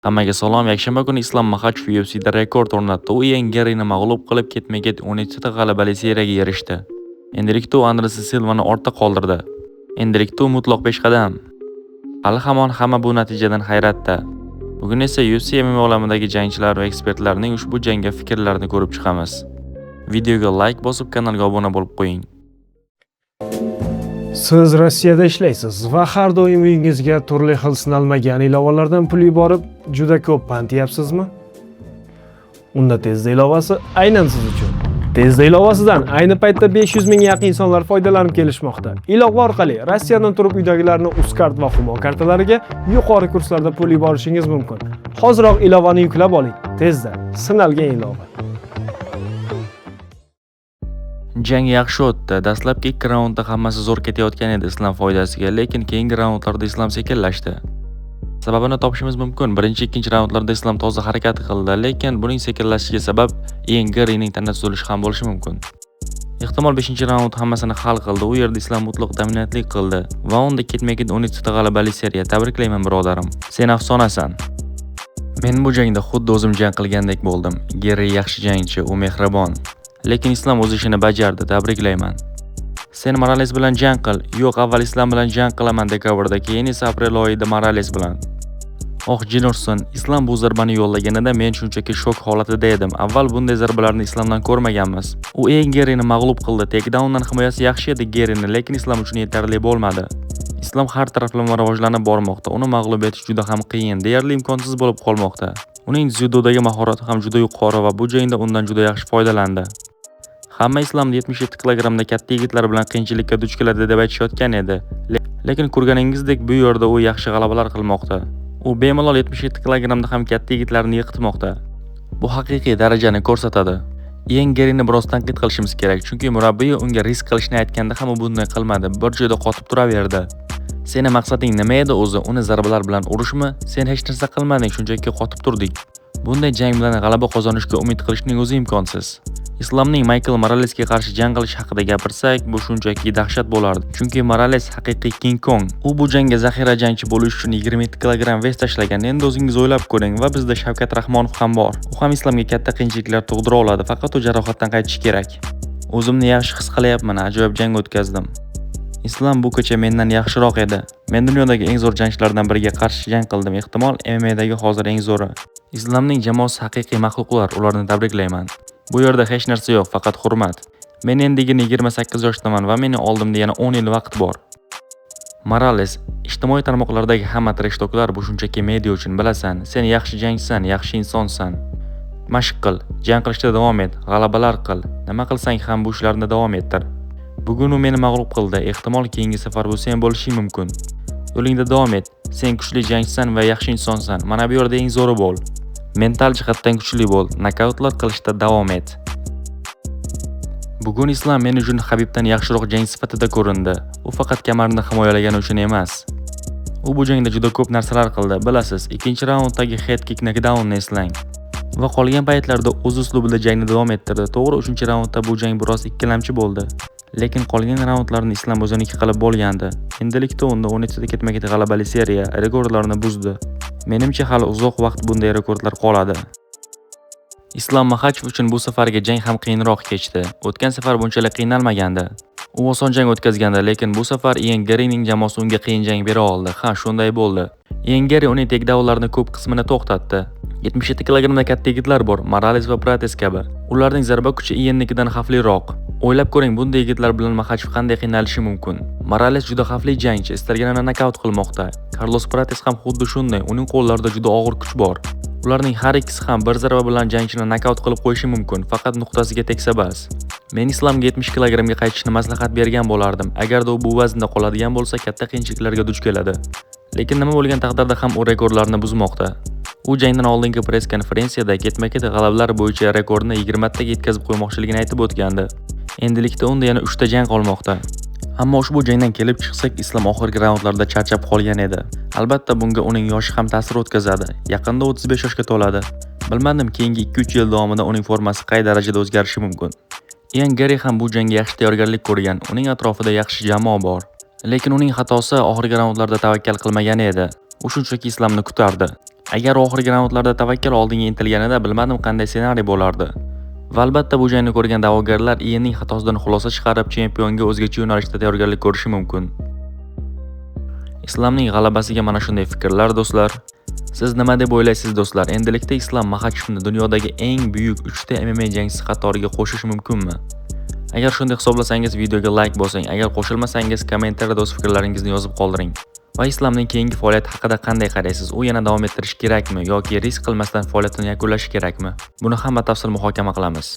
Hammaga salom. Yakshanba kuni Islom Makhachev UFC'da rekord o'rnatdi. U Ian Garrini mag'lub qilib, ketma-ket 12 ta g'alabali seriyaga erishdi. Endilikda u Anderson Silvani ortda qoldirdi. Endilikda u mutlaq peshqadam. Hali hamon hamma bu natijadan hayratda. Bugun esa UFC MMA olamidagi jangchilar va ekspertlarning ushbu jangga fikrlarini ko'rib chiqamiz. Videoga like bosib, kanalga obuna bo'lib qo'ying. Siz Rossiyada ishlaysiz va har doim uyingizga turli xil sinalmagan ilovalardan pul yuborib, juda ko'p pand yeyapsizmi? Unda Tezda ilovasi aynan siz uchun. Tezda ilovasidan ayni paytda 500 ming yaqin insonlar foydalanib kelishmoqda. Ilova orqali Rossiyadan turib uydagilarni Uzcard va Humo kartalariga yuqori kurslarda pul yuborishingiz mumkin. Hoziroq ilovani yuklab oling. Tezda sinalgan ilova. Jang yaxshi o'tdi. Dastlabki 2 raundda hammasi zo'r ketayotgan edi Islom foydasiga, lekin keyingi raundlarda Islom sekinlashdi. Sababini topishimiz mumkin. Birinchi, ikkinchi raundlarda Islom toza harakat qildi, lekin buning sekinlashishiga sabab Ian Garrining tana tuzilishi ham bo'lishi mumkin. Ehtimol 5-raund hammasini hal qildi. U yerda Islom mutlaq dominantlik qildi va unda ketma-ket 12 ta g'alabali seriya. Tabriklayman birodarim. Sen afsonasan. Men bu jangda xuddi o'zim jang qilgandek bo'ldim. Garri yaxshi jangchi, u mehribon. Lekin Islom o'z ishini bajardi. Tabriklayman. Sen Morales bilan jang qil. Yo'q, avval Islom bilan jang qilaman dekabrda, keyin esa aprel oyida Morales bilan. Jennerson, Islom bu zarbani yo'llaganida men shunchaki shok holatida edim. Avval bunday zarbalarni Islomdan ko'rmaganmiz. U Ian Garrini mag'lub qildi. Takedowndan himoyasi yaxshi edi Garrini, lekin Islom uchun yetarli bo'lmadi. Islom har taraflama rivojlanib bormoqda. Uni mag'lub etish juda ham qiyin, deyarli imkonsiz bo'lib qolmoqda. Uning dzudodagi mahorati ham juda yuqori va bu jangda undan juda yaxshi foydalandi. Hamma Islomni 77 kilogramda katta yigitlar bilan qiyinchilikka duch keladi deb aytishayotgan edi. Lekin ko'rganingizdek bu yerda u yaxshi g'alabalar qilmoqda. U bemalol 77 kilogramda ham katta yigitlarni yiqitmoqda. Bu haqiqiy darajani ko'rsatadi. Ian Garrini biroz tanqid qilishimiz kerak, chunki murabbiy unga risk qilishni aytganda ham u bunday qilmadi. Bir joyda qotib turaverdi. Seni maqsading nima edi o'zi? Uni zarbalar bilan urishmi? Sen hech narsa qilmading, shunchaki qotib turdik. Bunday jang bilan g'alaba qozonishga umid qilishning o'zi imkonsiz. Islomning Michael Moralesga qarshi jang qilish haqida gapirsak, bu shunchaki dahshat bo'lardi. Chunki Morales haqiqiy King Kong. U bu jangga zaxira jangchi bo'lish uchun 27 kilogramm vez tashlagan. Endi o'zingiz o'ylab ko'ring va bizda Shavkat Rahmonov ham bor. U ham Islomga katta qiyinchiliklar tug'dira oladi, faqat u jarohatdan qaytishi kerak. O'zimni yaxshi his qilyapman, ajoyib jang o'tkazdim. Islom bu kecha mendan yaxshiroq edi. Men dunyodagi eng zo'r jangchilardan biriga qarshi jang qildim. Ehtimol MMA'dagi hozir eng zo'ri. Islomning jamoasi haqiqiy maxluqlar, ularni tabriklayman. Bu yerda hech narsa yo'q, faqat hurmat. Men endigina 28 yoshdaman va meni oldimda yana 10 yil vaqt bor. Morales, ijtimoiy tarmoqlardagi hamma treshtoklar bu shunchaki media uchun, bilasan. Sen yaxshi jangchisan, yaxshi insonsan. Mashq qil, jang qilishda davom et, g'alabalar qil. Nima qilsang ham bu ishlarni davom ettir. Bugun u meni mag'lub qildi. Ehtimol keyingi safar bu sen bo'lishing mumkin. Yo'lingda davom et. Sen kuchli jangchisan va yaxshi insonsan. Mana bu yerda eng zo'ri bo'l. Mental jihatdan kuchli bo'l, nokautlar qilishda davom et. Bugun Islom men uchun Habibdan yaxshiroq jang sifatida ko'rindi. U faqat kamarni himoyalagani uchun emas. U bu jangda juda ko'p narsalar qildi. Bilasiz, ikkinchi raunddagi head kick knockdownni eslang. Va qolgan paytlarda o'z uslubida jangni davom ettirdi. To'g'ri, 3-raundda bu jang biroz ikkilamchi bo'ldi. Lekin qolgan raundlarni Islom o'ziniki qilib bo'lgandi. Endilikda unda 12 ta ketma-ket g'alabali seriya rekordlarini buzdi. Menimcha hali uzoq vaqt bunday rekordlar qoladi. Islom Makhachev uchun bu safargi jang ham qiyinroq kechdi. O'tgan safar bunchalik qiynalmagandi. U oson jang o'tkazgandi, lekin bu safar Ian Garrining jamoasi unga qiyin jang bera oldi. Ha, shunday bo'ldi. Ian Garri uning takedownlarini ko'p qismini to'xtatdi. 77 kilogramda katta yigitlar bor, Morales va Prates kabi. Ularning zarba kuchi Iannikidan xavfliroq. O'ylab ko'ring, bunday yigitlar bilan Makhachev qanday qiynalishi mumkin. Morales juda xavfli jangchi, istalganini nokaut qilmoqda. Carlos Prates ham xuddi shunday, uning qo'llarida juda og'ir kuch bor. Ularning har ikkisi ham bir zarba bilan jangchini nokaut qilib qo'yishi mumkin, faqat nuqtasiga tegsa bas. Men Islomga 70 kilogramga qaytishni maslahat bergan bo'lardim. Agarda u bu vaznda qoladigan bo'lsa, katta qiyinchiliklarga duch keladi. Lekin nima bo'lgan taqdirda ham u rekordlarni buzmoqda. U jangdan oldingi press konferensiyada ketma-ket g'alabalar bo'yicha rekordni 20 taga yetkazib qo'ymoqchiligini aytib o'tgandi. Endilikda unda yana 3 ta jang qolmoqda. Ammo ushbu jangdan kelib chiqsak, Islom oxirgi raundlarda charchab qolgan edi. Albatta bunga uning yoshi ham ta'sir o'tkazadi. Yaqinda 35 yoshga to'ladi. Bilmadim, keyingi 2-3 yil davomida uning formasi qay darajada o'zgarishi mumkin. Ian Garri ham bu jangga yaxshi tayyorgarlik ko'rgan. Uning atrofida yaxshi jamoa bor. Lekin uning xatosi oxirgi raundlarda tavakkal qilmagan edi. U shunchaki Islomni kutardi. Agar oxirgi raundlarda tavakkal oldinga intilganida bilmadim qanday ssenariy bo'lardi. Va albatta bu jangni ko'rgan da'vogarlar Iyenning xatosidan xulosa chiqarib chempionga o'zgacha yo'nalishda tayyorgarlik ko'rishi mumkin. Islomning g'alabasiga mana shunday fikrlar do'stlar. Siz nima deb o'ylaysiz do'stlar? Endilikda Islom Maxachevni dunyodagi eng buyuk 3 ta MMA jangchisi qatoriga qo'shish mumkinmi? Agar shunday hisoblasangiz videoga like bosing, agar qo'shilmasangiz kommentariyada o'z fikrlaringizni yozib qoldiring. Va Islomning keyingi faoliyati haqida qanday qaraysiz? U yana davom ettirish kerakmi yoki risk qilmasdan faoliyatini yakunlashi kerakmi? Buni ham batafsil muhokama qilamiz.